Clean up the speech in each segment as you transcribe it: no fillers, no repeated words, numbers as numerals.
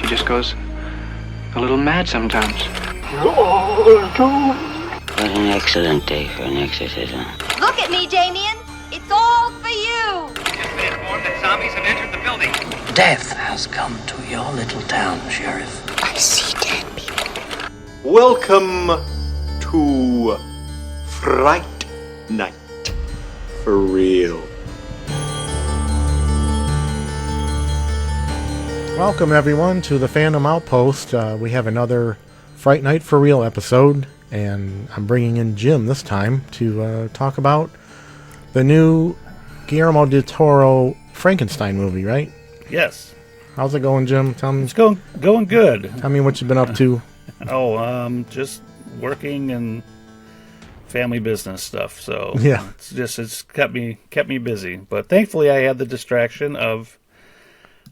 She just goes a little mad sometimes. What an excellent day for an exorcism. Look at me, Damien. It's all for you. Just been informed that zombies have entered the building. Death has come to your little town, Sheriff. I see dead people. Welcome to Fright Night For Reel. Welcome, everyone, to the Fandom Outpost. We have another Fright Night For Reel episode, and I'm bringing in Jim this time to talk about the new Guillermo del Toro Frankenstein movie, right? Yes. How's it going, Jim? Tell me. It's going good. Tell me what you've been up to. Just working and family business stuff. So yeah, it's kept me busy. But thankfully, I had the distraction of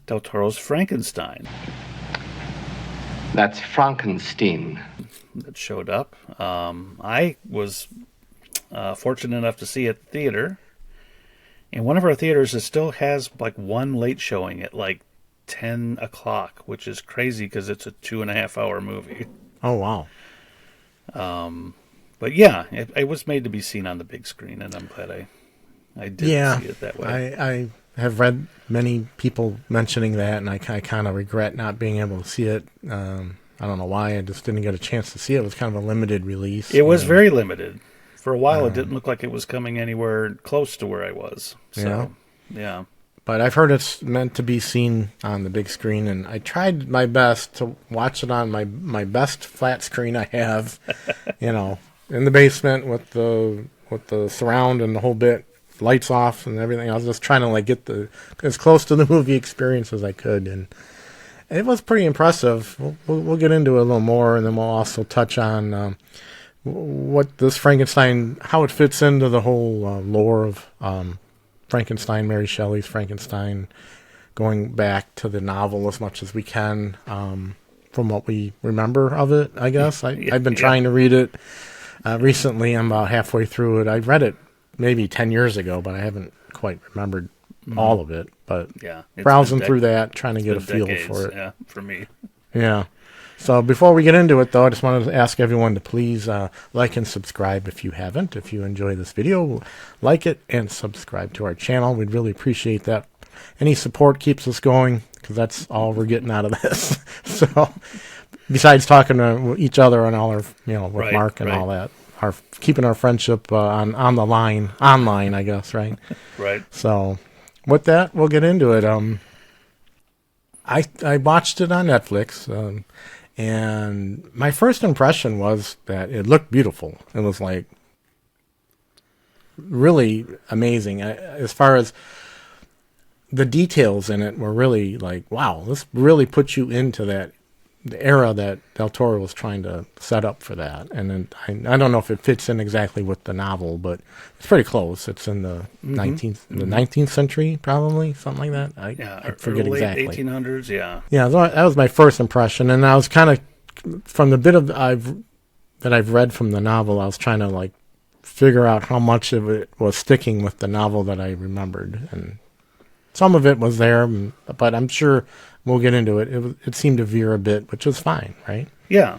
Del Toro's Frankenstein. That's Frankenstein. That showed up. I was fortunate enough to see it at the theater. And one of our theaters still has like one late showing at like 10 o'clock, which is crazy because it's a 2.5 hour movie. Oh, wow. But yeah, it was made to be seen on the big screen, and I'm glad I did see it that way. I have read many people mentioning that, and I kind of regret not being able to see it. I don't know why. I just didn't get a chance to see it. It was kind of a limited release. It was very limited. For a while, it didn't look like it was coming anywhere close to where I was. So, yeah. But I've heard it's meant to be seen on the big screen, and I tried my best to watch it on my best flat screen I have, in the basement with the surround and the whole bit, lights off and everything. I was just trying to get as close to the movie experience as I could, and it was pretty impressive. We'll get into it a little more, and then we'll also touch on what this Frankenstein, how it fits into the whole lore of Frankenstein, Mary Shelley's Frankenstein, going back to the novel as much as we can from what we remember of it, I guess. I've been trying to read it recently. I'm about halfway through it. I read it maybe 10 years ago, but I haven't quite remembered all of it. But browsing through that, trying to get a feel for it. Yeah, for me. Yeah. So before we get into it, though, I just wanted to ask everyone to please like and subscribe if you haven't. If you enjoy this video, like it and subscribe to our channel. We'd really appreciate that. Any support keeps us going, because that's all we're getting out of this. So besides talking to each other and all our, with Mark and all that, keeping our friendship on the line, online, I guess, right? Right. So with that, we'll get into it. I watched it on Netflix, and my first impression was that it looked beautiful. It was really amazing. As far as the details in it were really wow, this really puts you into the era that Del Toro was trying to set up for that. And then I don't know if it fits in exactly with the novel, but it's pretty close. It's in the 19th century, probably, something like that. I forget exactly. 1800s, yeah. Yeah, that was my first impression, and I was kind of, from the bit of that I've read from the novel, I was trying to figure out how much of it was sticking with the novel that I remembered, and some of it was there, but I'm sure we'll get into it. It seemed to veer a bit, which was fine, right? Yeah.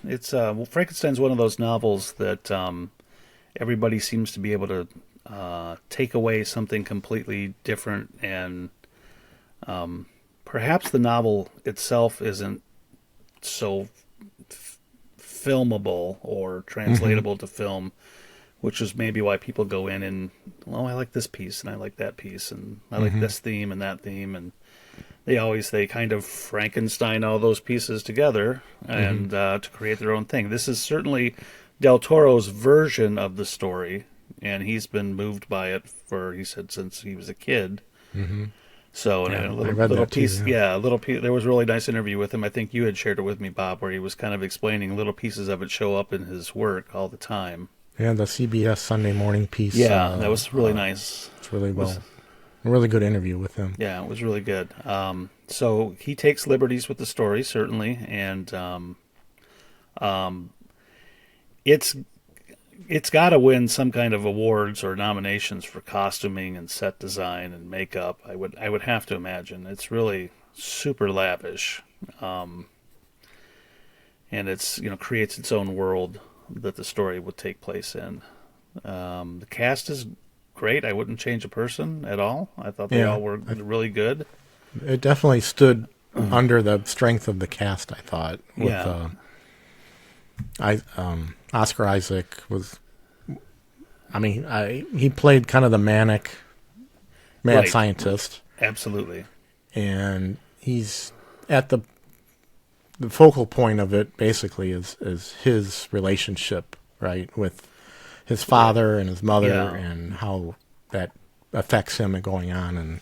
It's Frankenstein's one of those novels that everybody seems to be able to take away something completely different, and perhaps the novel itself isn't so filmable or translatable to film, which is maybe why people go in and, I like this piece and I like that piece and I like this theme and that theme, and they kind of Frankenstein all those pieces together and to create their own thing. This is certainly Del Toro's version of the story, and he's been moved by it he said, since he was a kid. So a little piece, a little piece. There was a really nice interview with him. I think you had shared it with me, Bob, where he was kind of explaining little pieces of it show up in his work all the time. Yeah, the CBS Sunday morning piece. Yeah, that was really nice. It's really a really good interview with him. Yeah, it was really good. So he takes liberties with the story, certainly, and it's got to win some kind of awards or nominations for costuming and set design and makeup. I would have to imagine it's really super lavish, and it's creates its own world that the story would take place in. The cast is great. I wouldn't change a person at all. I thought they all were really good. It definitely stood under the strength of the cast, I thought. With, Oscar Isaac was, he played kind of the manic mad scientist. Absolutely. And he's at the focal point of it, basically, is his relationship, right, with his father and his mother, and how that affects him and going on. And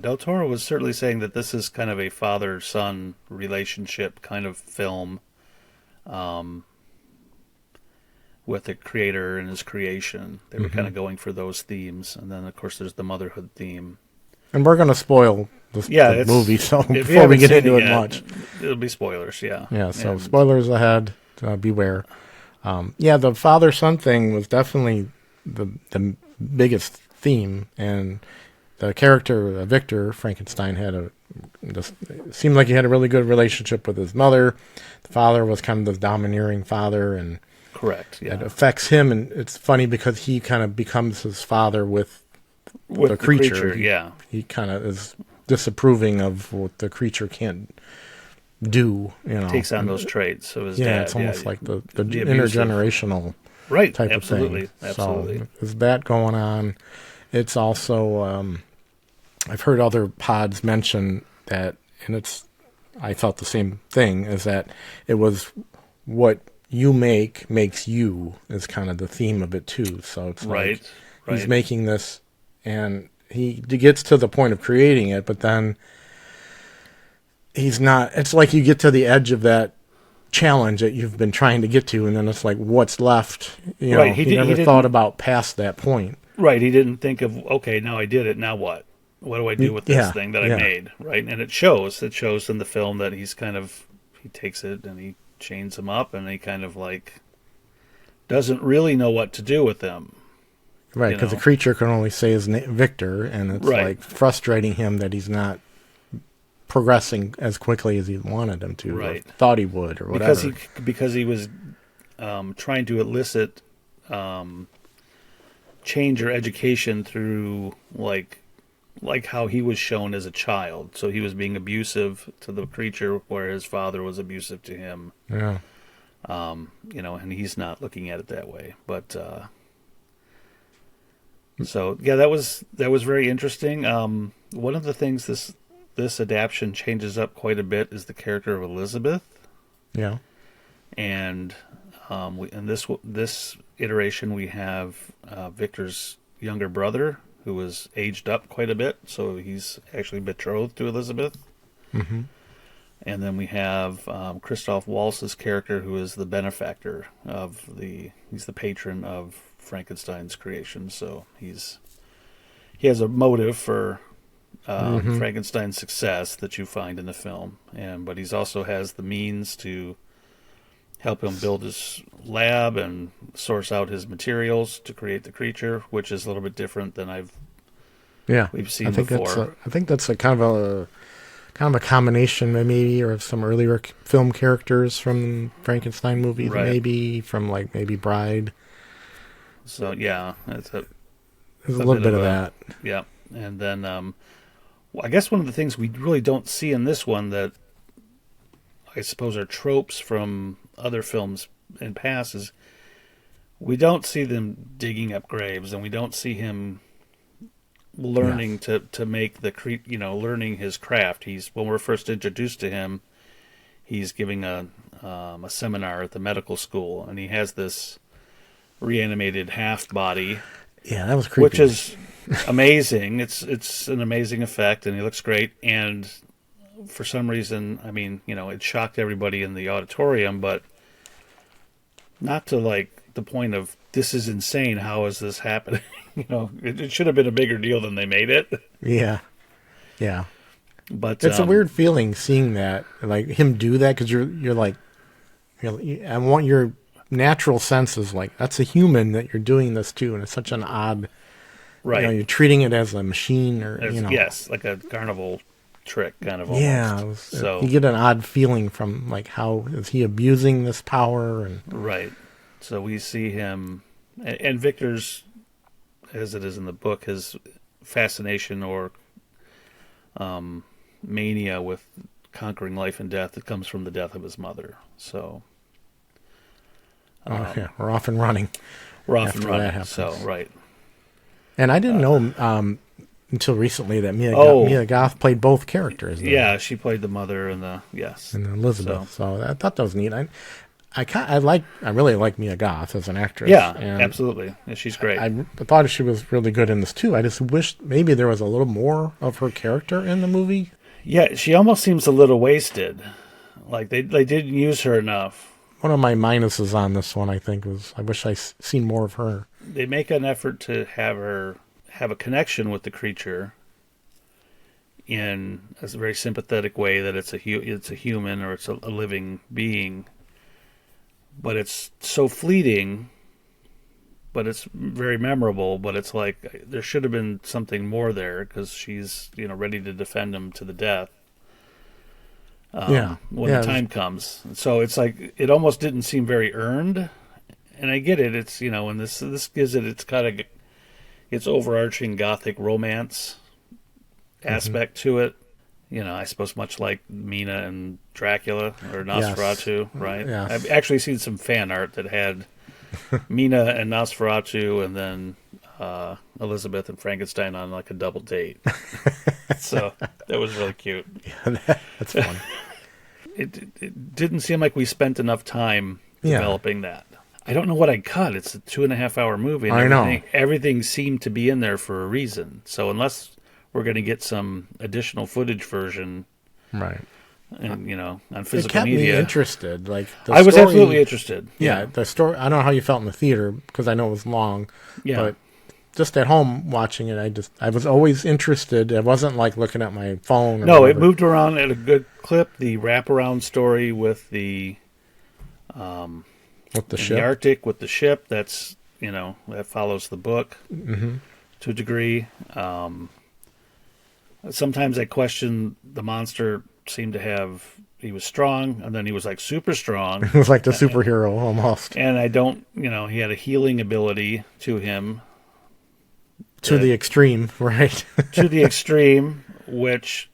Del Toro was certainly saying that this is kind of a father-son relationship kind of film, with the creator and his creation. They were kind of going for those themes, and then of course there's the motherhood theme. And we're going to spoil the movie, so before we get into it much, it'll be spoilers. Yeah. So spoilers ahead. Beware. The father-son thing was definitely the biggest theme, and the character Victor Frankenstein seemed like he had a really good relationship with his mother. The father was kind of the domineering father, and correct. Yeah, it affects him, and it's funny because he kind of becomes his father with the creature. He kind of is disapproving of what the creature can't do. Takes on those traits of his dad. It's almost like the intergenerational type of thing. Absolutely. So there's that going on. It's also I've heard other pods mention that, and I felt the same thing, is that it was what you makes you is kind of the theme of it too. So it's like he's making this, and he gets to the point of creating it, but then he's not. It's like you get to the edge of that challenge that you've been trying to get to, and then it's like, what's left? He never thought about past that point. Right, he didn't think of, okay, now I did it, now what? What do I do with this thing that I made? Right, and it shows. It shows in the film that he takes it and he chains him up, and he kind of like doesn't really know what to do with them. Right, because the creature can only say his name, Victor, and it's like frustrating him that he's not progressing as quickly as he wanted him to, or thought he would, or whatever. Because he was trying to elicit change or education through like how he was shown as a child. So he was being abusive to the creature, where his father was abusive to him. Yeah. And he's not looking at it that way. But that was very interesting. One of the things this adaptation changes up quite a bit is the character of Elizabeth. Yeah. And in this iteration, we have Victor's younger brother, who was aged up quite a bit, so he's actually betrothed to Elizabeth. Mm-hmm. And then we have Christoph Waltz's character, who is the benefactor he's the patron of Frankenstein's creation. So he has a motive for Frankenstein's success that you find in the film, but he's also has the means to help him build his lab and source out his materials to create the creature, which is a little bit different than we've seen before. I think that's a kind of a combination, maybe, or of some earlier film characters from Frankenstein movies, maybe from maybe Bride. So there's a little bit of that. Yeah, and then I guess one of the things we really don't see in this one that I suppose are tropes from other films in past is we don't see them digging up graves, and we don't see him learning to make learning his craft. When we're first introduced to him, he's giving a seminar at the medical school, and he has this reanimated half body. Yeah, that was creepy. Which is amazing. It's an amazing effect, and he looks great. And for some reason, it shocked everybody in the auditorium, but not to the point of, this is insane, how is this happening? It should have been a bigger deal than they made it. Yeah. But it's a weird feeling seeing that, him do that, because you're like, I want your natural sense is that's a human that you're doing this to, and it's such an odd, right? You're treating it as a machine, or yes, like a carnival trick, kind of almost. Yeah, So you get an odd feeling from like how is he abusing this power and right. So we see him, and Victor's, as it is in the book, his fascination or mania with conquering life and death, it comes from the death of his mother. So yeah, we're off and running. We're off after and running. that happens. So right. And I didn't know until recently that Mia Goth played both characters. Yeah, she played the mother and Elizabeth. So I thought that was neat. I really like Mia Goth as an actress. Yeah, and absolutely. Yeah, she's great. I thought she was really good in this too. I just wished maybe there was a little more of her character in the movie. Yeah, she almost seems a little wasted. Like they didn't use her enough. One of my minuses on this one, I think, was I wish I seen more of her. They make an effort to have her have a connection with the creature in a very sympathetic way, that it's a human or it's a living being. But it's so fleeting, but it's very memorable. But it's like there should have been something more there, because she's ready to defend him to the death. When the time comes. So it's like it almost didn't seem very earned. And I get it. It's and this gives it its kind of its overarching gothic romance aspect to it. I suppose much like Mina and Dracula or Nosferatu, yes. right? Yes. I've actually seen some fan art that had Mina and Nosferatu and then Elizabeth and Frankenstein on like a double date. So that was really cute. Yeah, that's fun. It didn't seem like we spent enough time developing that. I don't know what I cut. It's a 2.5-hour movie. And I know. Everything seemed to be in there for a reason. So unless we're going to get some additional footage version, right? And on physical it kept media, me interested. Like I was absolutely interested. Yeah, the story. I don't know how you felt in the theater because I know it was long. Yeah, but just at home watching it, I was always interested. It wasn't like looking at my phone. No, it moved around at a good clip. The wraparound story with the ship, the Arctic with the ship. That's that follows the book to a degree. Sometimes I question the monster. Seemed to have he was strong, and then he was like super strong. It was like the superhero almost. And I don't, he had a healing ability to him. To the extreme, right? To the extreme, which,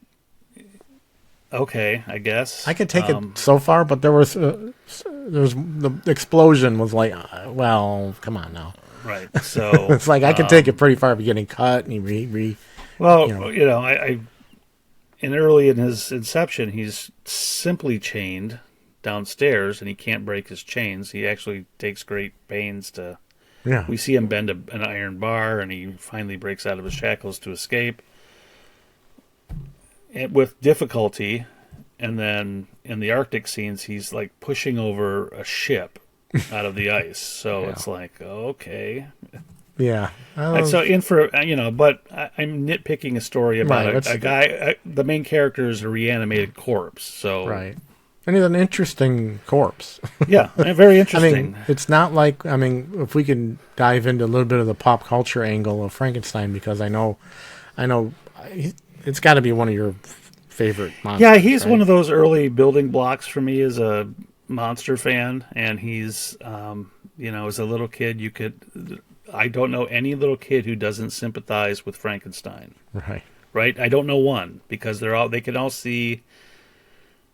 okay, I guess. I could take it so far, but there was the explosion was like, well, come on now. Right, so. It's like I could take it pretty far, but getting cut and Well, I early in his inception, he's simply chained downstairs, and he can't break his chains. He actually takes great pains to. Yeah. We see him bend an iron bar, and he finally breaks out of his shackles to escape, and with difficulty. And then in the Arctic scenes, he's like pushing over a ship out of the ice. So it's like, okay. Yeah. And so but I'm nitpicking a story about a guy. The main character is a reanimated corpse. So right, and he's an interesting corpse. Yeah, very interesting. I mean, it's not like if we can dive into a little bit of the pop culture angle of Frankenstein, because I know, it's got to be one of your favorite monsters. Yeah, he's right? one of those early building blocks for me as a monster fan, and he's as a little kid I don't know any little kid who doesn't sympathize with Frankenstein. Right? I don't know one, because they can all see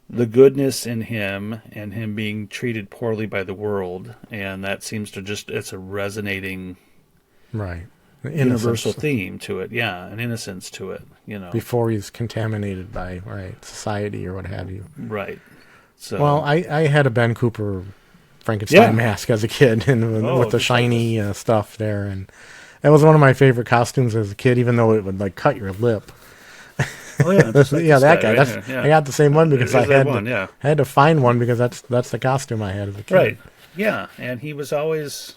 the goodness in him and him being treated poorly by the world, and that seems to it's a resonating universal theme to it. Yeah, an innocence to it, Before he's contaminated by society or what have you. Right. So well, I had a Ben Cooper Frankenstein mask as a kid, and with the shiny stuff there, and that was one of my favorite costumes as a kid, even though it would like cut your lip. Oh yeah, that guy. Right I got the same one because I had to find one because that's the costume I had as a kid. Right. Yeah, and he was always.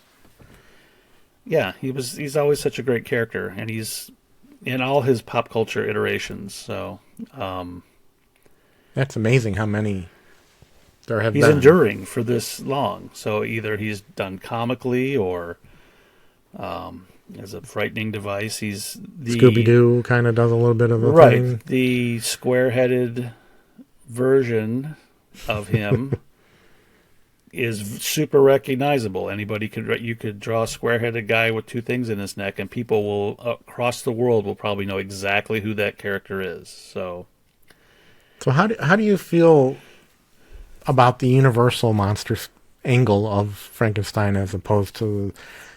Yeah, he's always such a great character, and he's in all his pop culture iterations. So. That's amazing how many. He's enduring for this long. So either he's done comically or as a frightening device. He's the Scooby-Doo kind of does a little bit of a right, thing. the square-headed version of him is super recognizable. You could draw a square-headed guy with two things in his neck, and people will across the world will probably know exactly who that character is. So how do you feel about the Universal monsters angle of Frankenstein as opposed to,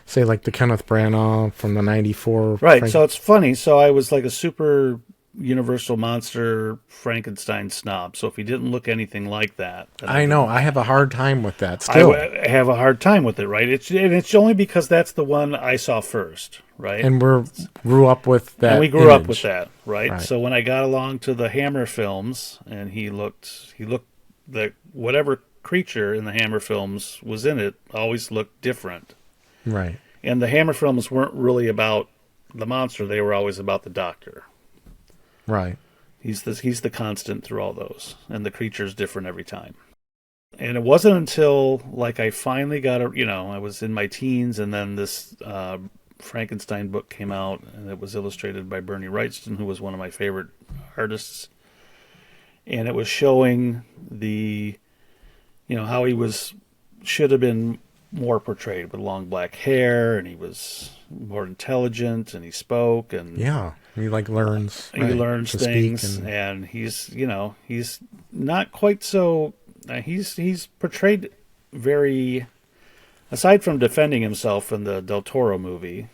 say, like the Kenneth Branagh from the '94? Right. So it's funny. So I was like a super Universal monster Frankenstein snob. So if he didn't look anything like that, I know I have a hard time with that. Still, I have a hard time with it. Right. It's only because that's the one I saw first. Right. And grew up with that. And we grew up with that. Right? Right. So when I got along to the Hammer films, and he looked the whatever creature in the Hammer films was in it always looked different. Right. And the Hammer films weren't really about the monster; they were always about the Doctor. Right. He's the constant through all those, and the creature's different every time. And it wasn't until like I finally got I was in my teens, and then this Frankenstein book came out, and it was illustrated by Bernie Wrightson, who was one of my favorite artists. And it was showing how he should have been more portrayed with long black hair, and he was more intelligent, and he spoke, and he learns. He learns things, and he's not quite so. He's portrayed very, aside from defending himself in the Del Toro movie,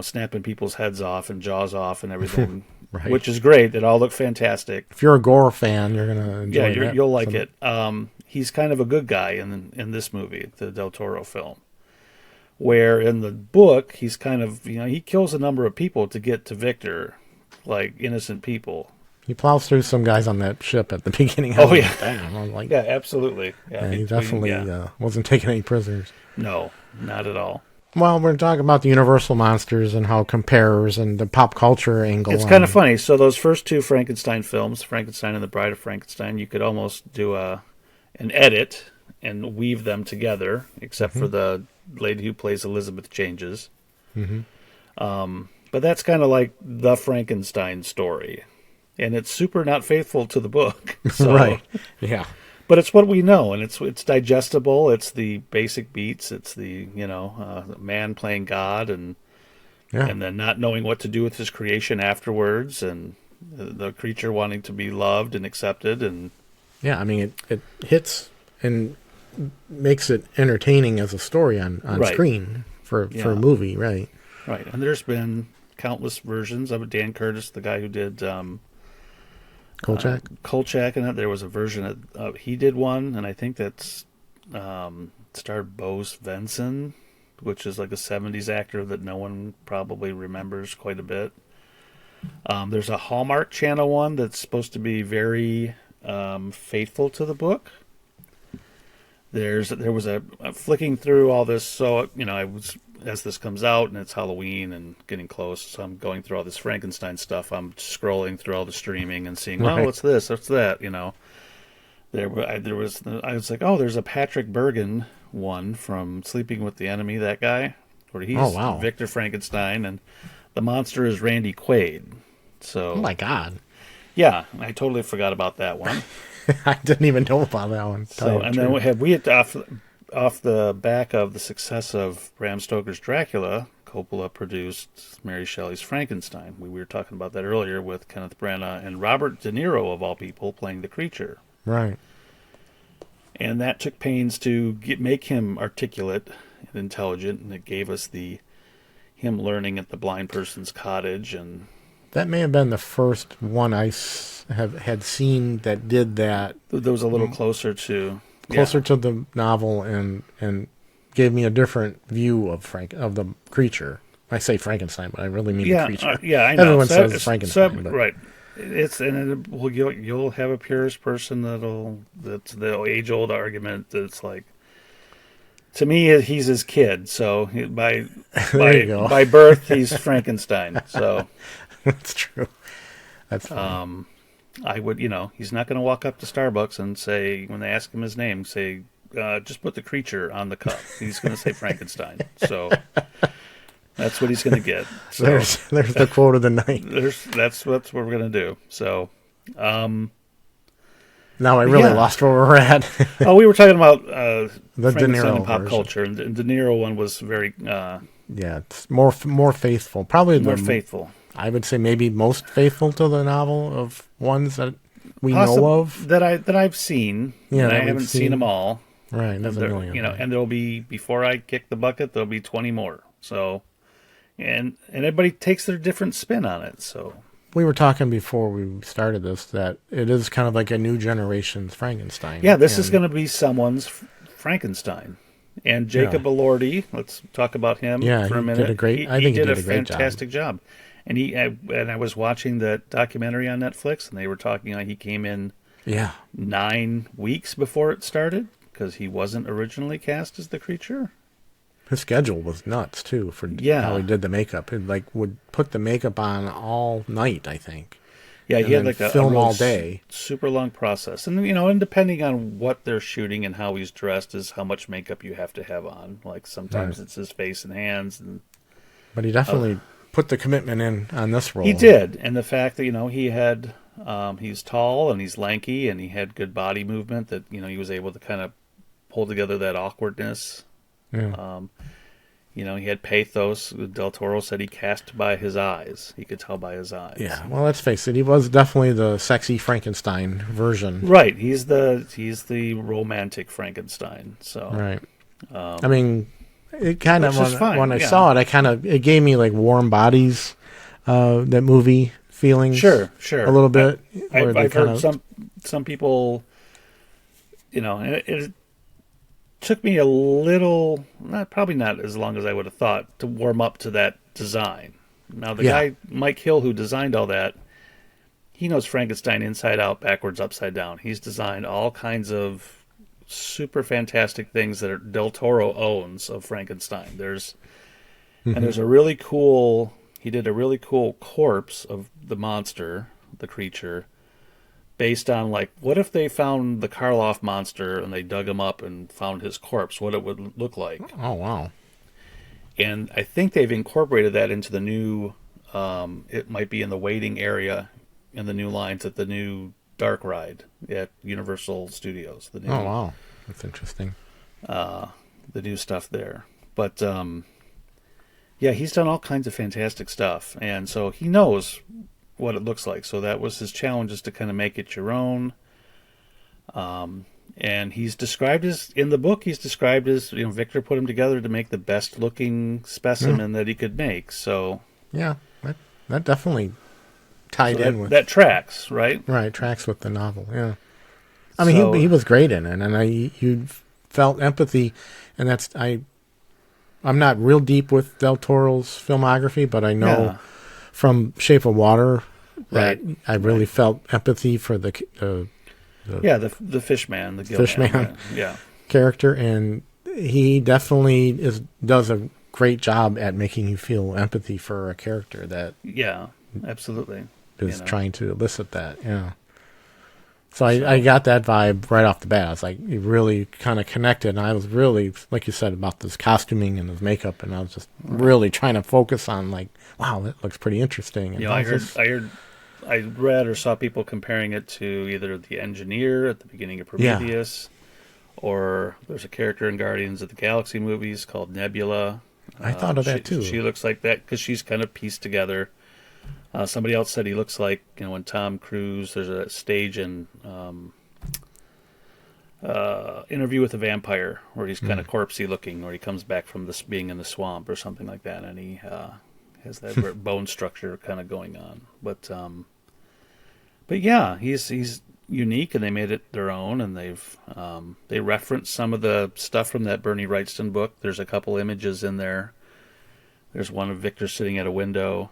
snapping people's heads off and jaws off and everything, right. Which is great. It all looked fantastic. If you're a gore fan, you're gonna enjoy it. You'll like it. He's kind of a good guy in this movie, the Del Toro film. Where in the book, he's kind of, he kills a number of people to get to Victor, like innocent people. He plows through some guys on that ship at the beginning. Oh, yeah. Yeah, absolutely. Yeah, he definitely wasn't taking any prisoners. No, not at all. Well, we're talking about the Universal monsters and how it compares and the pop culture angle. It's kind of funny. So those first two Frankenstein films, Frankenstein and the Bride of Frankenstein, you could almost do an edit and weave them together, except for the lady who plays Elizabeth changes. But that's kind of like the Frankenstein story, and it's super not faithful to the book. So, right? Yeah. But it's what we know, and it's digestible. It's the basic beats. It's the man playing God, and then not knowing what to do with his creation afterwards, and the creature wanting to be loved and accepted, and I mean it hits and makes it entertaining as a story on screen for a movie, right? Right, and there's been countless versions of it. Dan Curtis, the guy who did Kolchak, and there was a version of he did one, and I think that's starred Bo Svensson, which is like a 70s actor that no one probably remembers quite a bit. There's a Hallmark Channel one that's supposed to be very faithful to the book. There was a flicking through all this, so I was, as this comes out and it's Halloween and getting close, so I'm going through all this Frankenstein stuff. I'm scrolling through all the streaming and seeing, what's this, what's that, I was like, there's a Patrick Bergen one from Sleeping with the Enemy, that guy, where he's Victor Frankenstein, and the monster is Randy Quaid. So, oh my God, yeah, I totally forgot about that one. I didn't even know about that one. So, and then off the back of the success of Bram Stoker's Dracula, Coppola produced Mary Shelley's Frankenstein. We were talking about that earlier with Kenneth Branagh and Robert De Niro, of all people, playing the creature. Right. And that took pains to make him articulate and intelligent, and it gave us him learning at the blind person's cottage. And that may have been the first one I had seen that did that. That was a little closer to the novel and gave me a different view of the creature. I say Frankenstein, but I really mean the creature. I know. Everyone says Frankenstein, but right. You'll have a purist person that's the age-old argument that's like, to me, he's his kid. So by birth, he's Frankenstein. So that's true. That's funny. I would, he's not going to walk up to Starbucks and say, when they ask him his name, say, just put the creature on the cup. He's going to say Frankenstein. So, That's what he's going to get. So there's the quote of the night. That's what we're going to do. So, now I really lost where we're at. we were talking about the Frankenstein De Niro and pop version. culture, and the De Niro one was very It's more faithful. Probably more faithful. I would say maybe most faithful to the novel of ones that we know of. that I've seen. Yeah, and I that we've haven't seen them all. Right, there's a There- million. you know, and there'll be, before I kick the bucket, there'll be 20 more. So, and everybody takes their different spin on it. So we were talking before we started this that it is kind of like a new generation's Frankenstein. yeah, this is going to be someone's Frankenstein. And Jacob Elordi, let's talk about him for a minute. Did a great. I think he did a great fantastic job. And I was watching that documentary on Netflix, and they were talking like he came in 9 weeks before it started because he wasn't originally cast as the creature. His schedule was nuts too for how he did the makeup. He would put the makeup on all night, I think. Yeah, he had like a film real all day. Super long process, and and depending on what they're shooting and how he's dressed is how much makeup you have to have on. Like sometimes it's his face and hands, But he definitely put the commitment in on this role. He did, and the fact that he had he's tall and he's lanky and he had good body movement that he was able to kind of pull together that awkwardness. Yeah. He had pathos. Del Toro said he cast by his eyes. He could tell by his eyes. Yeah. Well, let's face it. He was definitely the sexy Frankenstein version. Right. He's the romantic Frankenstein. So. Right. I mean, it kind of when I saw it, it gave me like Warm Bodies, that movie feelings. Sure. A little bit. I've heard some people. It took me a little, probably not as long as I would have thought, to warm up to that design. Now, the guy, Mike Hill, who designed all that, he knows Frankenstein inside out, backwards, upside down. He's designed all kinds of super fantastic things that Del Toro owns of Frankenstein. And there's a really cool, he did a really cool corpse of the monster, the creature, based on, like, what if they found the Karloff monster and they dug him up and found his corpse, what it would look like. Oh, wow. And I think they've incorporated that into the new, it might be in the waiting area in the new lines at the new Dark Ride at Universal Studios. The new, oh, wow. That's interesting. The new stuff there. But, yeah, he's done all kinds of fantastic stuff. And so he knows what it looks like. So that was his challenge, is to kind of make it your own. And he's described as, in the book, Victor put him together to make the best looking specimen that he could make. So yeah, that definitely tied in with that tracks, right? Right, tracks with the novel. Yeah, I mean, he was great in it, and you felt empathy, and I'm not real deep with Del Toro's filmography, but I know from Shape of Water that I really felt empathy for the fish man, the fish man, character, and he definitely does a great job at making you feel empathy for a character that absolutely is trying to elicit that. So I got that vibe right off the bat. I was like, he really kind of connected, and I was really, like you said, about this costuming and his makeup, and I was just really trying to focus on, like, wow, that looks pretty interesting. And I read or saw people comparing it to either the Engineer at the beginning of Prometheus, or there's a character in Guardians of the Galaxy movies called Nebula. I thought of that too. She looks like that because she's kind of pieced together. Somebody else said he looks like, when Tom Cruise, there's a stage in Interview with a Vampire where he's kind of corpsey looking, or he comes back from being in the swamp or something like that, and he has that bone structure kind of going on. But yeah, he's unique, and they made it their own, and they reference some of the stuff from that Bernie Wrightson book. There's a couple images in there. There's one of Victor sitting at a window,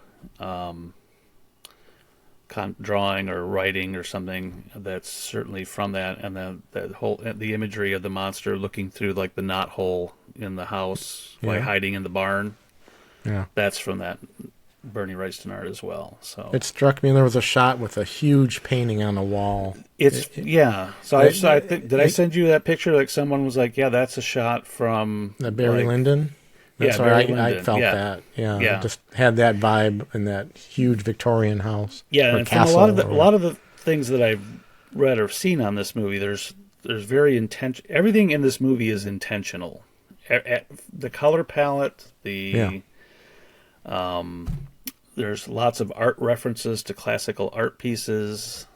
drawing or writing or something that's certainly from that, and then the imagery of the monster looking through like the knot hole in the house by hiding in the barn. Yeah, that's from that Bernie Wrightson art as well. So it struck me there was a shot with a huge painting on a wall. So I think, did I send you that picture? Like someone was like, "Yeah, that's a shot from the Barry Lyndon." That's Yeah, where Barry I Lyndon, felt yeah. that. Yeah, Yeah. it just had that vibe in that huge Victorian house. Yeah, or and from a castle. lot of the things that I've read or seen on this movie, there's very everything in this movie is intentional. The color palette, there's lots of art references to classical art pieces.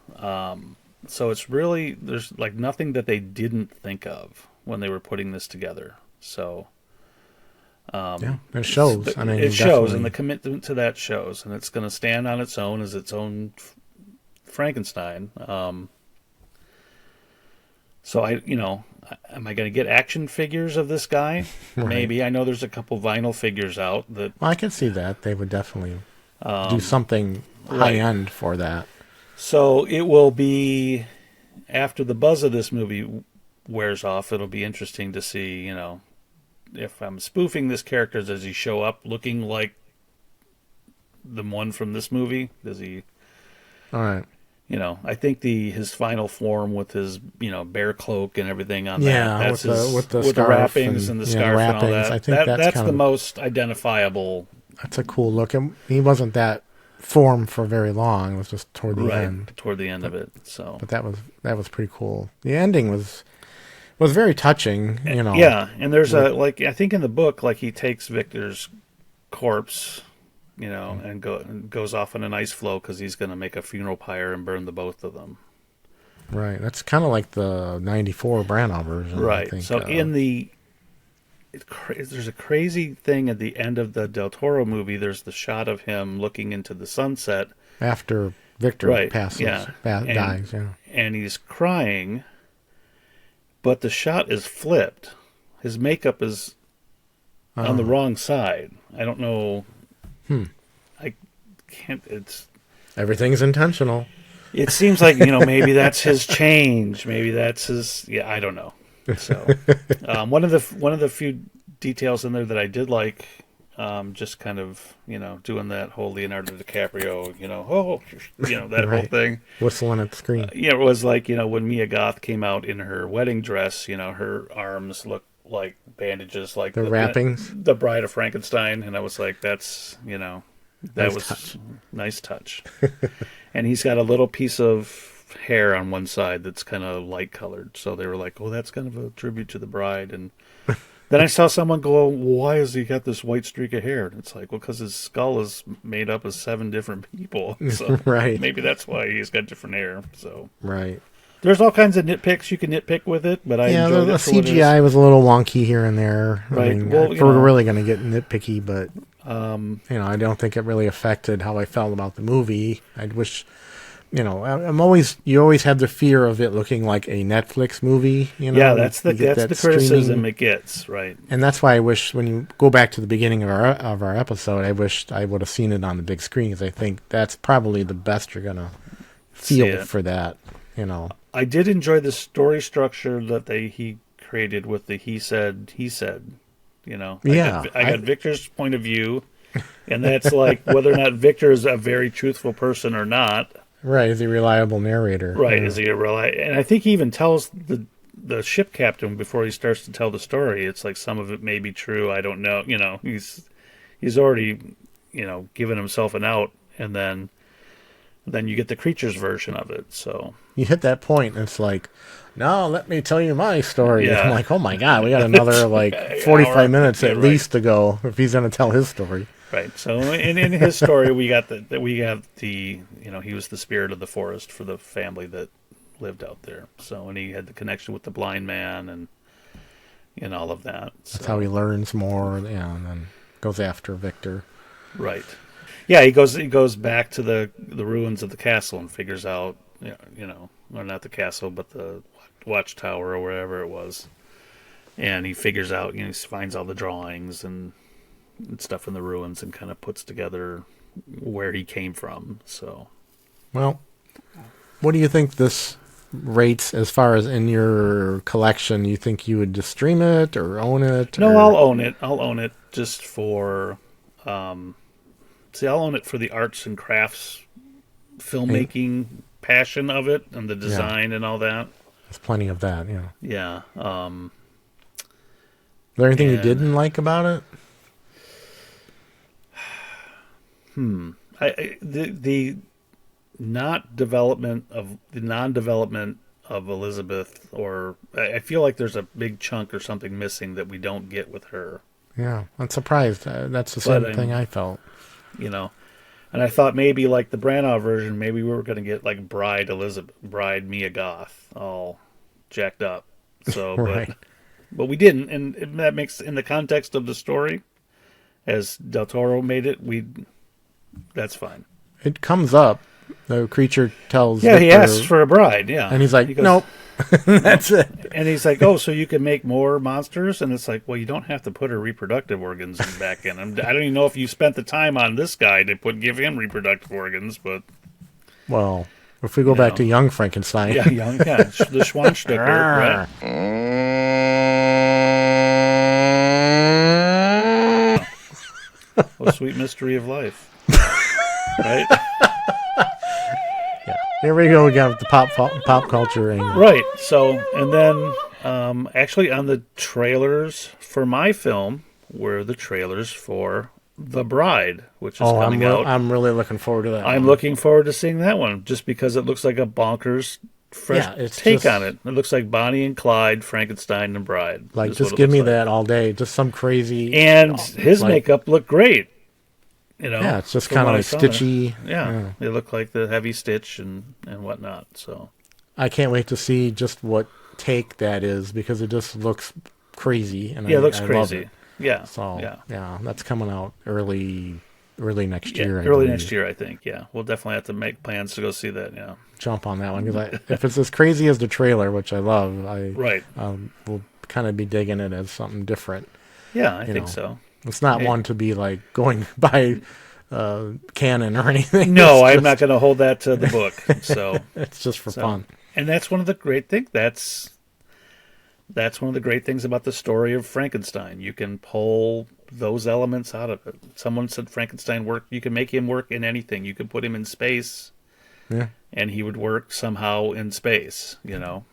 So it's really, there's like nothing that they didn't think of when they were putting this together. So it shows. I mean, it shows, and definitely. the commitment to that shows, and it's going to stand on its own as its own Frankenstein. So am I going to get action figures of this guy? Right. Maybe. I know there's a couple vinyl figures out that. Well, I can see that they would definitely do something high right. end for that. So it will be, after the buzz of this movie wears off, it'll be interesting to see, if I'm spoofing this character, does he show up looking like the one from this movie? Does he? All right. I think his final form with his, bear cloak and everything on Yeah, that. That's with the with the scarf wrappings and the scarf and all wrappings. that. I think that's that's kind the of, most identifiable. That's a cool look. And he wasn't that form for very long. It was just toward the end. Toward the end of it. So, but that was pretty cool. The ending was very touching. Yeah, and there's I think in the book, like he takes Victor's corpse, and goes off on an ice floe because he's going to make a funeral pyre and burn the both of them. Right. That's kind of like the '94 Branagh version. Right. I think. So there's a crazy thing at the end of the Del Toro movie. There's the shot of him looking into the sunset after Victor passes, dies. Yeah. And he's crying, but the shot is flipped. His makeup is on the wrong side. I don't know. I can't. Everything's intentional. It seems like maybe that's his change. Maybe that's his. Yeah, I don't know. So one of the few details in there that I did like, just kind of doing that whole Leonardo DiCaprio, that Right. whole thing, whistling at the screen. it was like when Mia Goth came out in her wedding dress, her arms looked like bandages, like The wrappings, the Bride of Frankenstein, and I was like, that's that Nice was touch. nice touch. And he's got a little piece of hair on one side that's kind of light colored, so they were like, oh, that's kind of a tribute to the bride. And then I saw someone go, well, why has he got this white streak of hair? And it's like, well, because his skull is made up of 7 different people, so Right. maybe that's why he's got different hair. So Right. there's all kinds of nitpicks you can nitpick with it, but I enjoyed the it for what it is. CGI was a little wonky here and there. Right. I mean, Well, if we're really going to get nitpicky, but I don't think it really affected how I felt about the movie. I wish, you always have the fear of it looking like a Netflix movie. Yeah, that's the criticism streaming. it gets, right? And that's why I wish, when you go back to the beginning of our episode, I wished I would have seen it on the big screen, because I think that's probably the best you're gonna feel for that. I did enjoy the story structure that he created with the he said. Yeah, I got Victor's point of view, and that's like whether or not Victor is a very truthful person or not. Right, is he a reliable narrator? Right, Yeah. is he a reliable? And I think he even tells the ship captain before he starts to tell the story. It's like some of it may be true. I don't know. He's already given himself an out, and then you get the creature's version of it. So You hit that point, and it's like, now let me tell you my story. Yeah. I'm like, oh my god, we got another 45 minutes at right. least to go if he's going to tell his story. right. So in his story, we have the he was the spirit of the forest for the family that lived out there. So, and he had the connection with the blind man and all of that. So. That's how he learns more, and then goes after Victor. Right. Yeah, he goes back to the ruins of the castle and figures out, or not the castle, but the watchtower or wherever it was. And he figures out, he finds all the drawings and stuff in the ruins and kind of puts together where he came from. So, Well, what do you think this rates as far as in your collection? You think you would just stream it or own it? no, or... I'll own it. I'll own it just for, I'll own it for the arts and crafts, filmmaking passion of it and the design and all that. There's plenty of that, Yeah. Is there anything you didn't like about it? The non-development of Elizabeth, or I feel like there's a big chunk or something missing that we don't get with her. Yeah, I'm surprised. That's the same thing I felt. You know, and I thought maybe like the Branagh version, maybe we were going to get like Bride Mia Goth, all jacked up. So, Right. but we didn't, and that makes, in the context of the story, as Del Toro made it, that's fine. It comes up. The creature tells Yeah, he Victor- asks for a bride, yeah. and he's like, He goes- nope. That's it. And he's like, oh, so you can make more monsters? And it's like, well, you don't have to put her reproductive organs back in. I don't even know if you spent the time on this guy to give him reproductive organs, but... Well, if we go back to young Frankenstein. Yeah, the Schwanstecker, right? Oh, sweet mystery of life. Right? Here we go. We got the pop culture angle. Right. So, and then actually on the trailers for my film were the trailers for The Bride, which is coming out. I'm really looking forward to that. I'm looking forward to seeing that one just because it looks like a bonkers fresh take on it. It looks like Bonnie and Clyde, Frankenstein and Bride. Like, just give me that all day. Just some crazy. And his makeup looked great. You know, yeah, it's just kind of like stitchy. Yeah, they look like the heavy stitch and whatnot. So I can't wait to see just what take that is, because it just looks crazy. And it looks I crazy. Love it. Yeah. So yeah, that's coming out early next year. Early next year, I think. Yeah, we'll definitely have to make plans to go see that. Yeah, jump on that one, because if it's as crazy as the trailer, which I love, will kind of be digging it as something different. Yeah, I think so. It's not one to be like going by canon or anything. No, I'm not going to hold that to the book. So it's just for fun. And that's one of the great things. That's one of the great things about the story of Frankenstein. You can pull those elements out of it. Someone said Frankenstein worked. You can make him work in anything. You could put him in space, and he would work somehow in space. You know,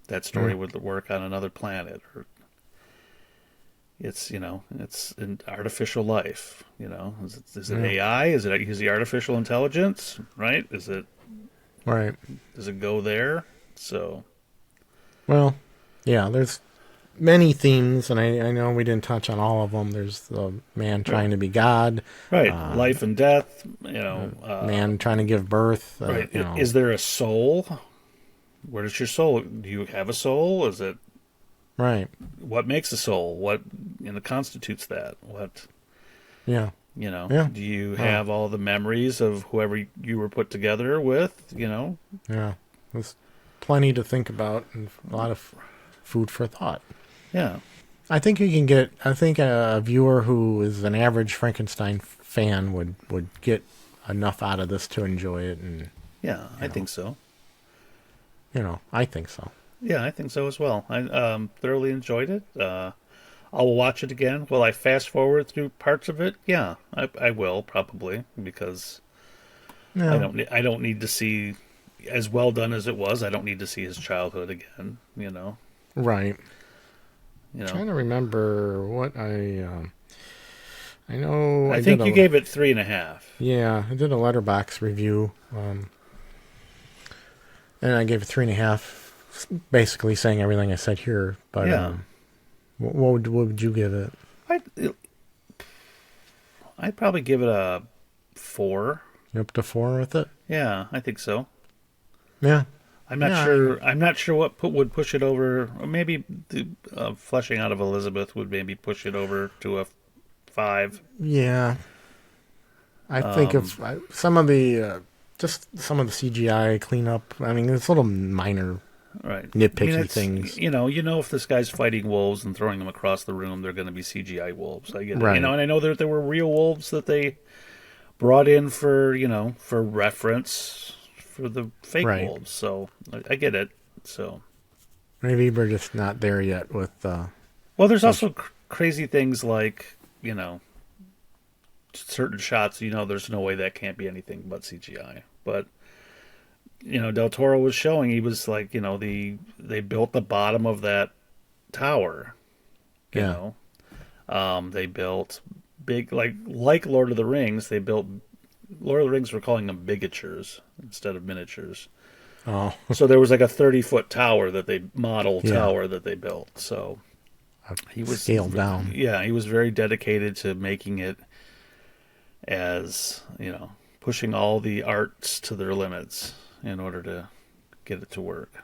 that story would work on another planet, or it's an artificial life. You know, is it AI? Is he artificial intelligence? Right? Is it right? Does it go there? So, well, yeah. There's many themes, and I know we didn't touch on all of them. There's the man trying to be God, right? Life and death. You know, man trying to give birth. Right? Is there a soul? Where does your soul? Do you have a soul? Is it right? What makes a soul? What constitutes that? What? Yeah. You know. Do you have all the memories of whoever you were put together with? You know. Yeah. There's plenty to think about, and a lot of food for thought. Yeah. I think you can get. I think a viewer who is an average Frankenstein fan would get enough out of this to enjoy it, and I think so. I think so. Yeah, I think so as well. I thoroughly enjoyed it. I'll watch it again. Will I fast forward through parts of it? Yeah, I will probably, because I don't need to see, as well done as it was, I don't need to see his childhood again. You know. Right. I'm trying to remember what I know. I think you gave it 3.5. Yeah, I did a letterbox review, and I gave it 3.5, basically saying everything I said here. But what would you give it? I'd probably give it a 4. You up to 4 with it? Yeah, I think so. Yeah. I'm not sure. I'm not sure what would push it over. Or maybe the fleshing out of Elizabeth would maybe push it over to a 5. Yeah. I think of some of the some of the CGI cleanup. I mean, it's little minor, nitpicky things. You know, if this guy's fighting wolves and throwing them across the room, they're going to be CGI wolves. I get it. Right. And I know that there were real wolves that they brought in for reference for the fake wolves. So I get it. So maybe we're just not there yet with. Well, there's also crazy things like certain shots. There's no way that can't be anything but CGI. But Del Toro was showing, he was like, they built the bottom of that tower. You know, they built big, like Lord of the Rings. They built Lord of the Rings were calling them bigatures instead of miniatures. Oh, So there was like a 30-foot tower that they Yeah. tower that they built. So he was scaled down. Yeah, he was very dedicated to making it as, pushing all the arts to their limits in order to get it to work.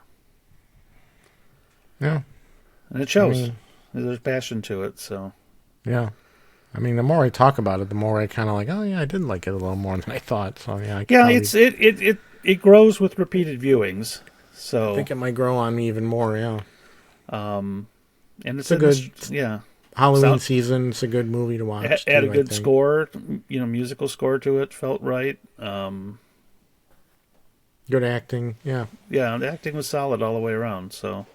Yeah. And it shows. There's passion to it, so. Yeah. I mean, the more I talk about it, the more I kind of like, oh yeah, I did like it a little more than I thought. So yeah, It grows with repeated viewings. So I think it might grow on me even more. Yeah. and it's a good Halloween Sound- season. It's a good movie to watch. had too, a I good think. score, musical score to it. Felt right. Good acting. Yeah. Yeah, the acting was solid all the way around. So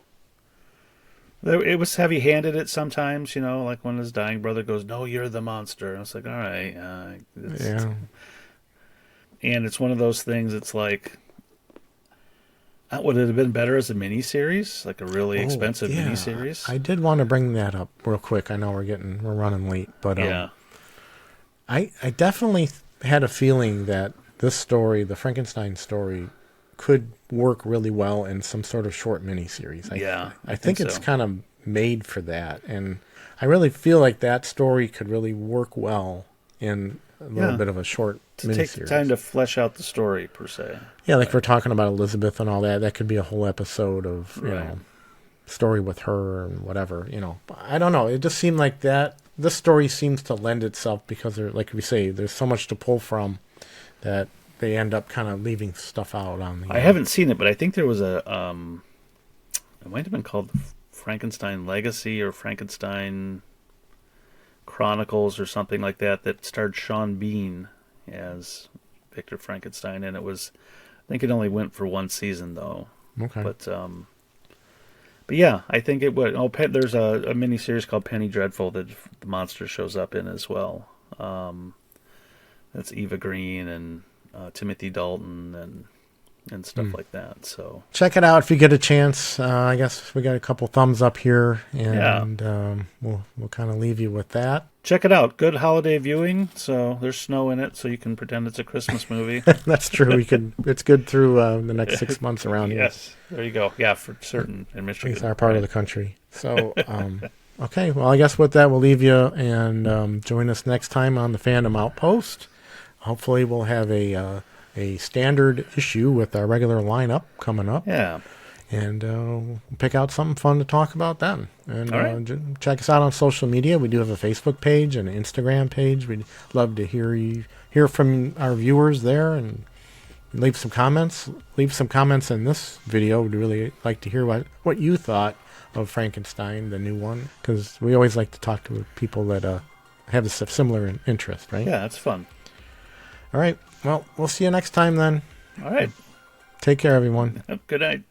it was heavy-handed at sometimes. Like when his dying brother goes, "No, you're the monster." And I was like, "All right." Yeah. And it's one of those things. It's like, would it have been better as a miniseries, like a really expensive miniseries? I did want to bring that up real quick. I know we're running late, but Yeah. I definitely had a feeling that this story, the Frankenstein story, could work really well in some sort of short miniseries. I think it's so. kind of made for that, and I really feel like that story could really work well in a little bit of a short to miniseries. take the time to flesh out the story per se. Yeah, like we're talking about Elizabeth and all that. That could be a whole episode of story with her and whatever. I don't know. It just seemed like that. This story seems to lend itself because, like we say, there's so much to pull from that they end up kind of leaving stuff out on the. I haven't seen it, but I think there was a. It might have been called Frankenstein Legacy or Frankenstein Chronicles or something like that. That starred Sean Bean as Victor Frankenstein, and it was. I think it only went for one season though. Okay. But yeah, I think it would. There's a mini series called Penny Dreadful that the monster shows up in as well. That's Eva Green and Timothy Dalton and stuff like that. So check it out if you get a chance. I guess we got a couple thumbs up here, and we'll kind of leave you with that. check it out. Good holiday viewing. So there's snow in it, so you can pretend it's a Christmas movie. That's true. It's good through the next 6 months around here. Yes, there you go. Yeah, for certain in Michigan. It's our part of the country. So, okay. Well, I guess with that, we'll leave you and join us next time on the Fandom Outpost. Hopefully, we'll have a standard issue with our regular lineup coming up. Yeah. And we'll pick out something fun to talk about then. And All right. Check us out on social media. We do have a Facebook page and an Instagram page. We'd love to hear from our viewers there and leave some comments. Leave some comments in this video. We'd really like to hear what you thought of Frankenstein, the new one, because we always like to talk to people that have a similar interest, right? Yeah, that's fun. All right. Well, we'll see you next time then. All right. Take care, everyone. Good night.